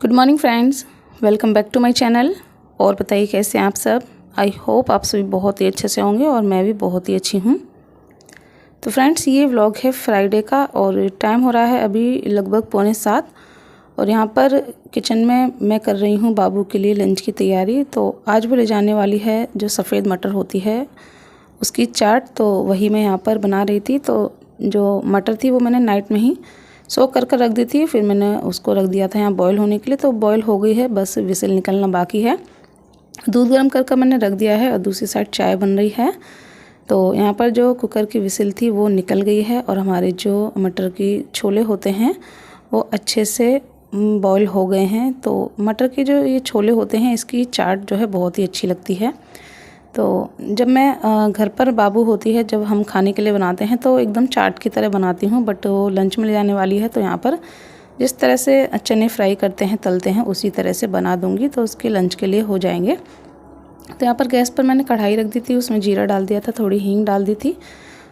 Good morning friends, welcome back to my channel. और बताइए कैसे हैं आप सब। आई होप आप सभी बहुत ही अच्छे से होंगे और मैं भी बहुत ही अच्छी हूँ। तो फ्रेंड्स, ये व्लॉग है फ्राइडे का और टाइम हो रहा है अभी लगभग 6:45 और यहाँ पर किचन में मैं कर रही हूँ बाबू के लिए लंच की तैयारी। तो आज वो ले जाने वाली है जो सफ़ेद मटर होती है उसकी चाट, तो वही मैं यहाँ पर बना रही थी। तो जो मटर थी वो मैंने नाइट में ही सोक कर रख दी थी, फिर मैंने उसको रख दिया था यहाँ बॉईल होने के लिए। तो बॉईल हो गई है, बस विसिल निकलना बाकी है। दूध गर्म कर मैंने रख दिया है और दूसरी साइड चाय बन रही है। तो यहाँ पर जो कुकर की विसिल थी वो निकल गई है और हमारे जो मटर की छोले होते हैं वो अच्छे से बॉईल हो गए हैं। तो मटर के जो ये छोले होते हैं इसकी चाट जो है बहुत ही अच्छी लगती है। तो जब मैं घर पर बाबू होती है, जब हम खाने के लिए बनाते हैं तो एकदम चाट की तरह बनाती हूँ, बट वो लंच में ले जाने वाली है तो यहाँ पर जिस तरह से चने फ्राई करते हैं तलते हैं उसी तरह से बना दूँगी, तो उसके लंच के लिए हो जाएंगे। तो यहाँ पर गैस पर मैंने कढ़ाई रख दी थी, उसमें जीरा डाल दिया था, थोड़ी हींग डाल दी थी,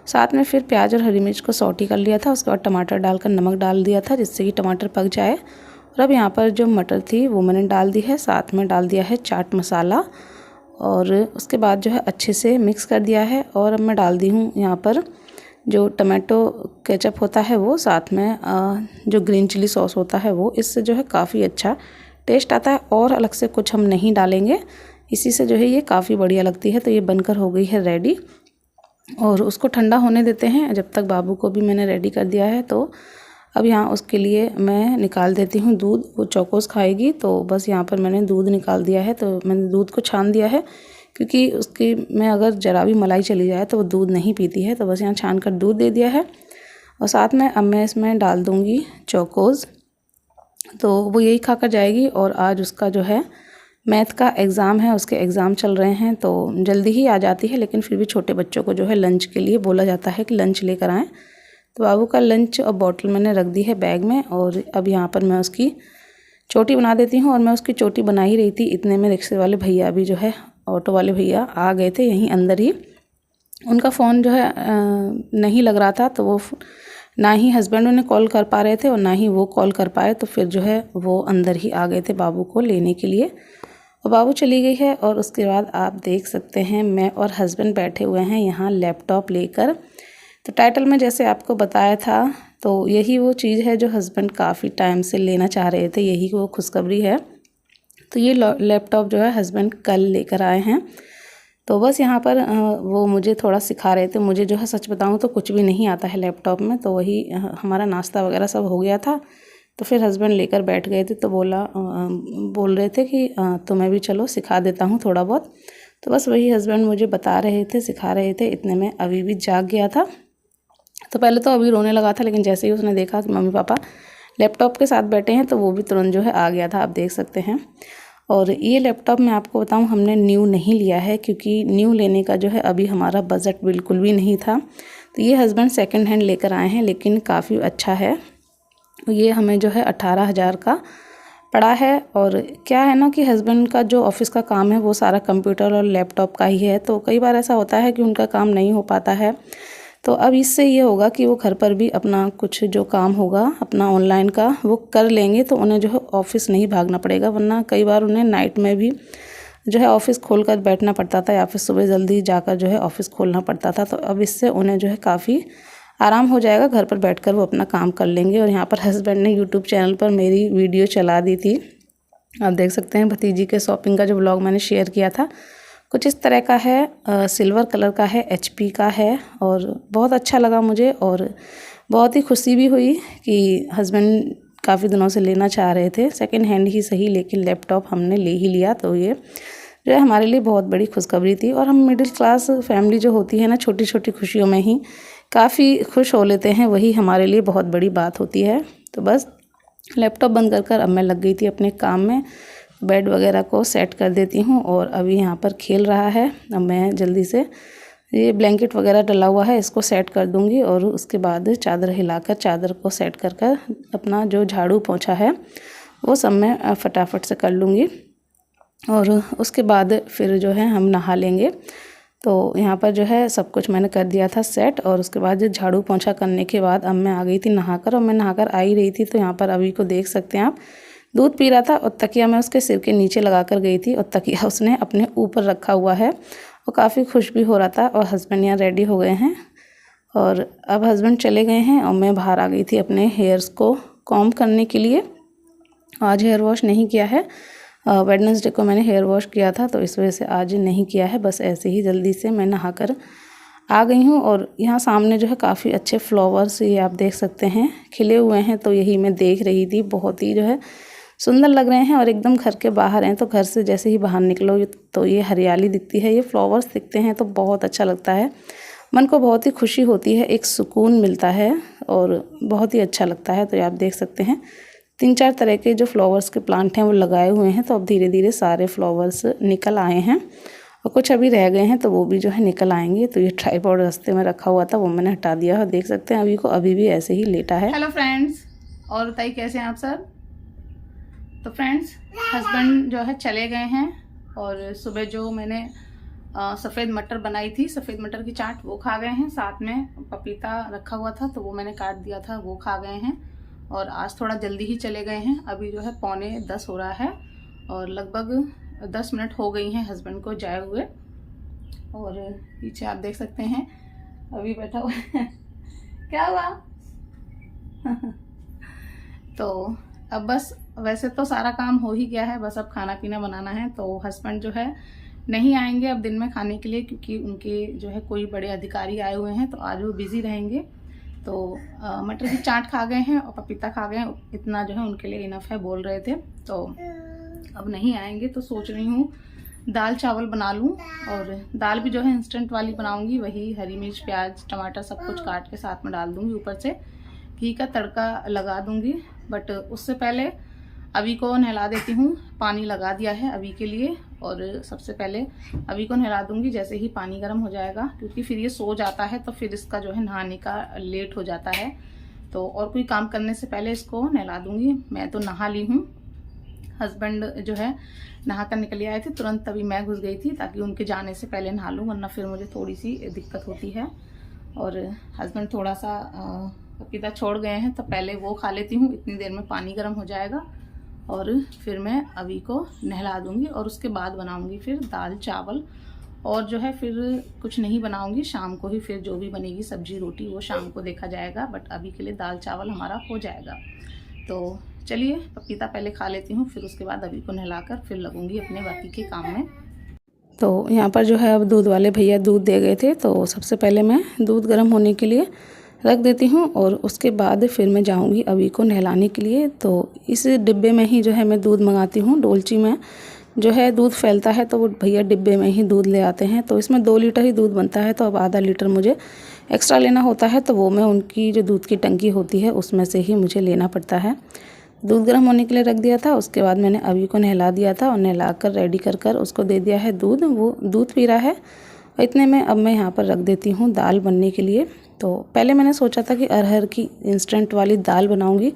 साथ में फिर प्याज और हरी मिर्च को सौटी कर लिया था। उसके बाद टमाटर डालकर नमक डाल दिया था जिससे कि टमाटर पक जाए। और अब यहाँ पर जो मटर थी वो मैंने डाल दी है, साथ में डाल दिया है चाट मसाला और उसके बाद जो है अच्छे से मिक्स कर दिया है। और अब मैं डाल दी हूँ यहाँ पर जो टमाटो केचप होता है वो, साथ में जो ग्रीन चिली सॉस होता है वो, इससे जो है काफ़ी अच्छा टेस्ट आता है और अलग से कुछ हम नहीं डालेंगे, इसी से जो है ये काफ़ी बढ़िया लगती है। तो ये बनकर हो गई है रेडी और उसको ठंडा होने देते हैं। जब तक बाबू को भी मैंने रेडी कर दिया है तो अब यहाँ उसके लिए मैं निकाल देती हूँ दूध। वो चौकोस खाएगी तो बस यहाँ पर मैंने दूध निकाल दिया है। तो मैंने दूध को छान दिया है क्योंकि उसकी में अगर ज़रा भी मलाई चली जाए तो वो दूध नहीं पीती है। तो बस यहाँ छान कर दूध दे दिया है और साथ में अब मैं इसमें डाल दूँगी चौकोस। तो वो यही खा कर जाएगी। और आज उसका जो है मैथ का एग्ज़ाम है, उसके एग्ज़ाम चल रहे हैं तो जल्दी ही आ जाती है, लेकिन फिर भी छोटे बच्चों को जो है लंच के लिए बोला जाता है कि लंच लेकर आएँ। तो बाबू का लंच और बॉटल मैंने रख दी है बैग में और अब यहाँ पर मैं उसकी चोटी बना देती हूँ। और मैं उसकी चोटी बना ही रही थी, इतने में रिक्शे वाले भैया भी जो है, ऑटो वाले भैया आ गए थे यहीं अंदर ही। उनका फ़ोन जो है नहीं लग रहा था, तो वो ना ही हस्बैंड उन्हें कॉल कर पा रहे थे और ना ही वो कॉल कर पाए। तो फिर जो है वो अंदर ही आ गए थे बाबू को लेने के लिए और बाबू चली गई है। और उसके बाद आप देख सकते हैं मैं और हस्बैंड बैठे हुए हैं यहाँ लैपटॉप लेकर। तो टाइटल में जैसे आपको बताया था तो यही वो चीज़ है जो हस्बैंड काफ़ी टाइम से लेना चाह रहे थे, यही वो खुशखबरी है। तो ये लैपटॉप जो है हस्बैंड कल लेकर आए हैं। तो बस यहाँ पर वो मुझे थोड़ा सिखा रहे थे। मुझे जो है सच बताऊँ तो कुछ भी नहीं आता है लैपटॉप में। तो वही हमारा नाश्ता वगैरह सब हो गया था तो फिर हस्बैंड लेकर बैठ गए थे। तो बोल रहे थे कि तुम्हें भी चलो सिखा देता हूँ थोड़ा बहुत। तो बस वही हस्बैंड मुझे बता रहे थे, सिखा रहे थे। इतने में अभी भी जाग गया था। तो पहले तो अभी रोने लगा था, लेकिन जैसे ही उसने देखा कि मम्मी पापा लैपटॉप के साथ बैठे हैं तो वो भी तुरंत जो है आ गया था, आप देख सकते हैं। और ये लैपटॉप मैं आपको बताऊं हमने न्यू नहीं लिया है क्योंकि न्यू लेने का जो है अभी हमारा बजट बिल्कुल भी नहीं था। तो ये हस्बैंड सेकंड हैंड लेकर आए हैं, लेकिन काफ़ी अच्छा है। ये हमें जो है 18,000 का पड़ा है। और क्या है ना कि हस्बैंड का जो ऑफिस का काम है वो सारा कंप्यूटर और लैपटॉप का ही है। तो कई बार ऐसा होता है कि उनका काम नहीं हो पाता है। तो अब इससे ये होगा कि वो घर पर भी अपना कुछ जो काम होगा अपना ऑनलाइन का वो कर लेंगे, तो उन्हें जो है ऑफ़िस नहीं भागना पड़ेगा। वरना कई बार उन्हें नाइट में भी जो है ऑफ़िस खोल कर बैठना पड़ता था या फिर सुबह जल्दी जाकर जो है ऑफ़िस खोलना पड़ता था। तो अब इससे उन्हें जो है काफ़ी आराम हो जाएगा, घर पर बैठकर वो अपना काम कर लेंगे। और यहाँ पर हस्बैंड ने यूट्यूब चैनल पर मेरी वीडियो चला दी थी, आप देख सकते हैं। भतीजी के शॉपिंग का जो ब्लॉग मैंने शेयर किया था कुछ इस तरह का है, सिल्वर कलर का है, HP का है और बहुत अच्छा लगा मुझे। और बहुत ही खुशी भी हुई कि हस्बैंड काफ़ी दिनों से लेना चाह रहे थे, सेकंड हैंड ही सही लेकिन लैपटॉप हमने ले ही लिया। तो ये जो है हमारे लिए बहुत बड़ी खुशखबरी थी। और हम मिडिल क्लास फैमिली जो होती है ना, छोटी छोटी खुशियों में ही काफ़ी खुश हो लेते हैं, वही हमारे लिए बहुत बड़ी बात होती है। तो बस लैपटॉप बंद कर अब मैं लग गई थी अपने काम में। बेड वगैरह को सेट कर देती हूँ और अभी यहाँ पर खेल रहा है। अब मैं जल्दी से ये ब्लैंकेट वगैरह डला हुआ है इसको सेट कर दूँगी और उसके बाद चादर हिलाकर चादर को सेट कर अपना जो झाड़ू पोंछा है वो सब मैं फटाफट से कर लूँगी। और उसके बाद फिर जो है हम नहा लेंगे। तो यहाँ पर जो है सब कुछ मैंने कर दिया था सेट। और उसके बाद जो झाड़ू पोंछा करने के बाद अब मैं आ गई थी नहाकर। और मैं नहाकर आ ही रही थी तो यहाँ पर अभी को देख सकते हैं आप, दूध पी रहा था और तकिया मैं उसके सिर के नीचे लगा कर गई थी और तकिया उसने अपने ऊपर रखा हुआ है और काफ़ी खुश भी हो रहा था। और हस्बैंड यहाँ रेडी हो गए हैं और अब हस्बैंड चले गए हैं और मैं बाहर आ गई थी अपने हेयर्स को कॉम्ब करने के लिए। आज हेयर वॉश नहीं किया है, वेडनेसडे को मैंने हेयर वॉश किया था तो इस वजह से आज नहीं किया है। बस ऐसे ही जल्दी से मैं नहाकर आ गई हूँ। और यहाँ सामने जो है काफ़ी अच्छे फ्लावर्स ये आप देख सकते हैं खिले हुए हैं, तो यही मैं देख रही थी। बहुत ही जो है सुंदर लग रहे हैं और एकदम घर के बाहर हैं, तो घर से जैसे ही बाहर निकलो तो ये हरियाली दिखती है, ये फ्लावर्स दिखते हैं तो बहुत अच्छा लगता है। मन को बहुत ही खुशी होती है, एक सुकून मिलता है और बहुत ही अच्छा लगता है। तो ये आप देख सकते हैं 3-4 तरह के जो फ्लावर्स के प्लांट हैं वो लगाए हुए हैं। तो अब धीरे धीरे सारे फ्लावर्स निकल आए हैं और कुछ अभी रह गए हैं तो वो भी जो है निकल आएंगे। तो ये ट्राइपॉड रास्ते में रखा हुआ था वो मैंने हटा दिया और देख सकते हैं अभी को अभी भी ऐसे ही लेटा है। हेलो फ्रेंड्स, और बताइए कैसे हैं आप सब। तो फ्रेंड्स हस्बैंड जो है चले गए हैं और सुबह जो मैंने सफ़ेद मटर बनाई थी, सफ़ेद मटर की चाट, वो खा गए हैं। साथ में पपीता रखा हुआ था तो वो मैंने काट दिया था, वो खा गए हैं। और आज थोड़ा जल्दी ही चले गए हैं, अभी जो है 9:45 हो रहा है और लगभग 10 मिनट हो गई हैं हस्बैंड को जाए हुए। और पीछे आप देख सकते हैं अभी बैठा हुआ है। क्या हुआ? तो अब बस वैसे तो सारा काम हो ही गया है, बस अब खाना पीना बनाना है। तो हस्बैंड जो है नहीं आएंगे अब दिन में खाने के लिए, क्योंकि उनके जो है कोई बड़े अधिकारी आए हुए हैं तो आज वो बिज़ी रहेंगे। तो मटर की चाट खा गए हैं और पपीता खा गए हैं, इतना जो है उनके लिए इनफ है बोल रहे थे। तो अब नहीं आएंगे तो सोच रही हूँ दाल चावल बना लूँ। और दाल भी जो है इंस्टेंट वाली बनाऊँगी, वही हरी मिर्च प्याज टमाटर सब कुछ काट के साथ में डाल दूँगी, ऊपर से घी का तड़का लगा दूँगी। बट उससे पहले अभी को नहला देती हूँ, पानी लगा दिया है अभी के लिए। और सबसे पहले अभी को नहला दूँगी जैसे ही पानी गर्म हो जाएगा, क्योंकि फिर ये सो जाता है तो फिर इसका जो है नहाने का लेट हो जाता है। तो और कोई काम करने से पहले इसको नहला दूँगी। मैं तो नहा ली हूँ, हस्बैंड जो है नहा कर निकल आए थे तुरंत, तभी मैं घुस गई थी ताकि उनके जाने से पहले नहा लूँ, वरना फिर मुझे थोड़ी सी दिक्कत होती है। और हस्बैंड थोड़ा सा पपीता छोड़ गए हैं तो पहले वो खा लेती हूँ, इतनी देर में पानी गर्म हो जाएगा और फिर मैं अभी को नहला दूँगी और उसके बाद बनाऊँगी फिर दाल चावल। और जो है फिर कुछ नहीं बनाऊँगी, शाम को ही फिर जो भी बनेगी सब्जी रोटी वो शाम को देखा जाएगा। बट अभी के लिए दाल चावल हमारा हो जाएगा। तो चलिए पपीता पहले खा लेती हूँ, फिर उसके बाद अभी को नहलाकर फिर लगूँगी अपने बाकी के काम में। तो यहाँ पर जो है अब दूध वाले भैया दूध दे गए थे, तो सबसे पहले मैं दूध गर्म होने के लिए रख देती हूँ और उसके बाद फिर मैं जाऊँगी अभी को नहलाने के लिए। तो इस डिब्बे में ही जो है मैं दूध मंगाती हूँ, डोलची में जो है दूध फैलता है तो वो भैया डिब्बे में ही दूध ले आते हैं। तो इसमें 2 लीटर ही दूध बनता है, तो अब आधा लीटर मुझे एक्स्ट्रा लेना होता है, तो वो मैं उनकी जो दूध की टंकी होती है उसमें से ही मुझे लेना पड़ता है। दूध गर्म होने के लिए रख दिया था, उसके बाद मैंने अभी को नहला दिया था और नहला कर रेडी कर उसको दे दिया है दूध, वो दूध पी रहा है। और इतने में अब मैं यहाँ पर रख देती हूँ दाल बनने के लिए। तो पहले मैंने सोचा था कि अरहर की इंस्टेंट वाली दाल बनाऊँगी,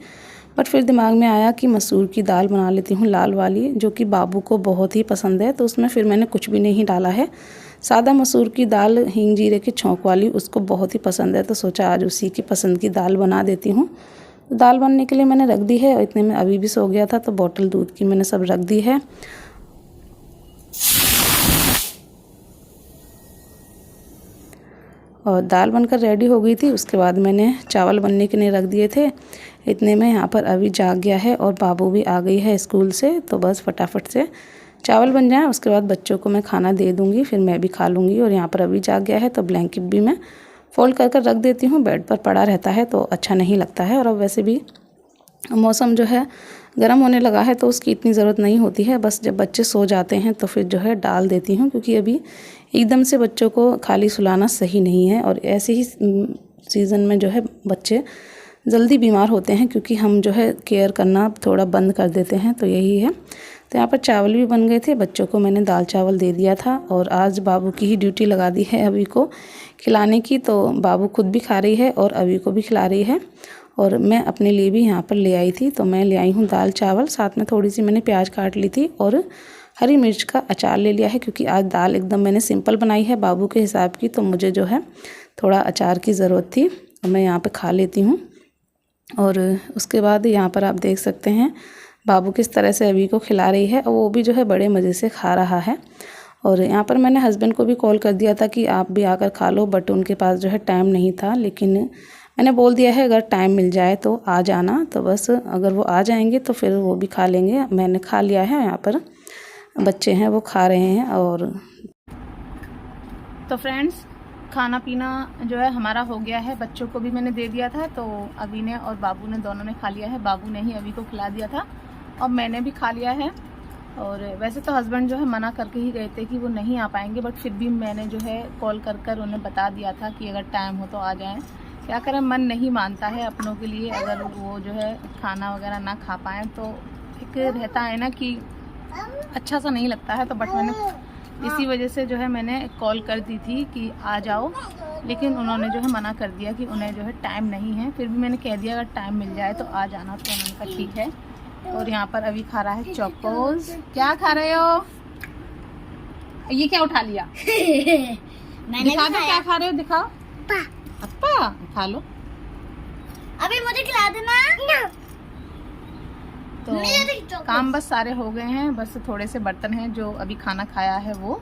बट फिर दिमाग में आया कि मसूर की दाल बना लेती हूँ, लाल वाली, जो कि बाबू को बहुत ही पसंद है। तो उसमें फिर मैंने कुछ भी नहीं डाला है, सादा मसूर की दाल हींग जीरे के छौंक वाली, उसको बहुत ही पसंद है। तो सोचा आज उसी की पसंद की दाल बना देती हूँ। तो दाल बनने के लिए मैंने रख दी है और इतने में अभी भी सो गया था, तो बॉटल दूध की मैंने सब रख दी है। और दाल बनकर रेडी हो गई थी, उसके बाद मैंने चावल बनने के लिए रख दिए थे। इतने में यहाँ पर अभी जाग गया है और बाबू भी आ गई है स्कूल से, तो बस फटाफट से चावल बन जाए, उसके बाद बच्चों को मैं खाना दे दूँगी, फिर मैं भी खा लूँगी। और यहाँ पर अभी जाग गया है तो ब्लैंकेट भी मैं फ़ोल्ड कर रख देती हूँ, बेड पर पड़ा रहता है तो अच्छा नहीं लगता है। और अब वैसे भी मौसम जो है गर्म होने लगा है तो उसकी इतनी ज़रूरत नहीं होती है, बस जब बच्चे सो जाते हैं तो फिर जो है डाल देती हूँ, क्योंकि अभी एकदम से बच्चों को खाली सुलाना सही नहीं है। और ऐसे ही सीज़न में जो है बच्चे जल्दी बीमार होते हैं, क्योंकि हम जो है केयर करना थोड़ा बंद कर देते हैं, तो यही है। तो यहाँ पर चावल भी बन गए थे, बच्चों को मैंने दाल चावल दे दिया था और आज बाबू की ही ड्यूटी लगा दी है अभी को खिलाने की। तो बाबू खुद भी खा रही है और अभी को भी खिला रही है। और मैं अपने लिए भी यहाँ पर ले आई थी, तो मैं ले आई हूँ दाल चावल, साथ में थोड़ी सी मैंने प्याज काट ली थी और हरी मिर्च का अचार ले लिया है, क्योंकि आज दाल एकदम मैंने सिंपल बनाई है बाबू के हिसाब की, तो मुझे जो है थोड़ा अचार की ज़रूरत थी, तो मैं यहाँ पे खा लेती हूँ। और उसके बाद यहाँ पर आप देख सकते हैं बाबू किस तरह से अभी को खिला रही है और वो भी जो है बड़े मज़े से खा रहा है। और यहाँ पर मैंने हस्बैंड को भी कॉल कर दिया था कि आप भी आकर खा लो, बट उनके पास जो है टाइम नहीं था। लेकिन मैंने बोल दिया है अगर टाइम मिल जाए तो आ जाना, तो बस अगर वो आ जाएंगे तो फिर वो भी खा लेंगे। मैंने खा लिया है, यहाँ पर बच्चे हैं वो खा रहे हैं। और तो फ्रेंड्स, खाना पीना जो है हमारा हो गया है, बच्चों को भी मैंने दे दिया था, तो अभी ने और बाबू ने दोनों ने खा लिया है। बाबू ने ही अभी को खिला दिया था और मैंने भी खा लिया है। और वैसे तो हस्बैंड जो है मना करके ही गए थे कि वो नहीं आ पाएंगे, बट फिर भी मैंने जो है कॉल कर उन्हें बता दिया था कि अगर टाइम हो तो आ जाएं। क्या करें, मन नहीं मानता है अपनों के लिए, अगर वो जो है खाना वगैरह ना खा पाएँ तो एक रहता है ना कि अच्छा सा नहीं लगता है। तो बट मैंने इसी वजह से जो है मैंने कॉल कर दी थी कि आ जाओ, लेकिन उन्होंने जो है मना कर दिया कि उन्हें जो है टाइम नहीं है। फिर भी मैंने कह दिया अगर टाइम मिल जाए तो आ जाना, तो उन्होंने कहा ठीक है। और यहाँ पर अभी खा रहा है चोकोज। क्या खा रहे हो? ये क्या उठा लिया? दिखा दो क्या खा रहे हो, दिखाओ। अप्पा खा लो, अभी मुझे खिला देना। तो काम बस सारे हो गए हैं, बस थोड़े से बर्तन हैं जो अभी खाना खाया है वो,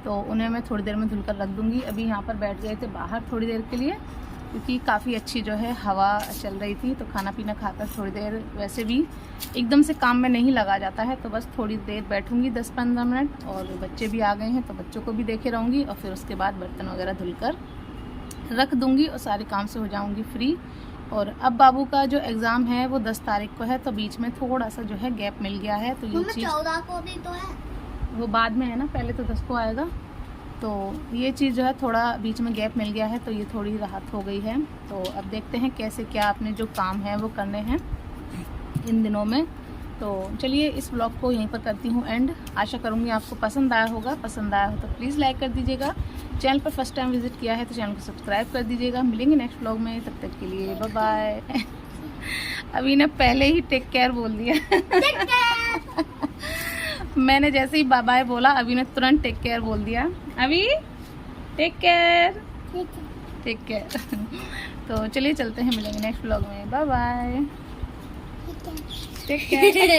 तो उन्हें मैं थोड़ी देर में धुलकर रख दूंगी। अभी यहाँ पर बैठ गए थे बाहर थोड़ी देर के लिए, क्योंकि काफ़ी अच्छी जो है हवा चल रही थी। तो खाना पीना खाकर थोड़ी देर, वैसे भी एकदम से काम में नहीं लगा जाता है, तो बस थोड़ी देर बैठूंगी 10-15 मिनट। और बच्चे भी आ गए हैं तो बच्चों को भी देखे रहूँगी, और फिर उसके बाद बर्तन वगैरह धुलकर रख दूँगी और सारे काम से हो जाऊँगी फ्री। और अब बाबू का जो एग्ज़ाम है वो 10 तारीख को है, तो बीच में थोड़ा सा जो है गैप मिल गया है। तो ये चीज़ 14 को भी तो है, वो बाद में है ना, पहले तो 10 को आएगा। तो ये चीज़ जो है थोड़ा बीच में गैप मिल गया है, तो ये थोड़ी राहत हो गई है। तो अब देखते हैं कैसे क्या अपने जो काम है वो करने हैं इन दिनों में। तो चलिए इस व्लॉग को यहीं पर करती हूँ एंड। आशा करूँगी आपको पसंद आया होगा। पसंद आया हो तो प्लीज़ लाइक कर दीजिएगा। चैनल पर फर्स्ट टाइम विजिट किया है तो चैनल को सब्सक्राइब कर दीजिएगा। मिलेंगे नेक्स्ट व्लॉग में, तब तक के लिए बाय बाय। अभी ने पहले ही टेक केयर बोल दिया। मैंने जैसे ही बाय बाय बोला, अभी ने तुरंत टेक केयर बोल दिया। अभी टेक केयर, टेक केयर। तो चलिए चलते हैं, मिलेंगे नेक्स्ट व्लॉग में। Bye bye, take care.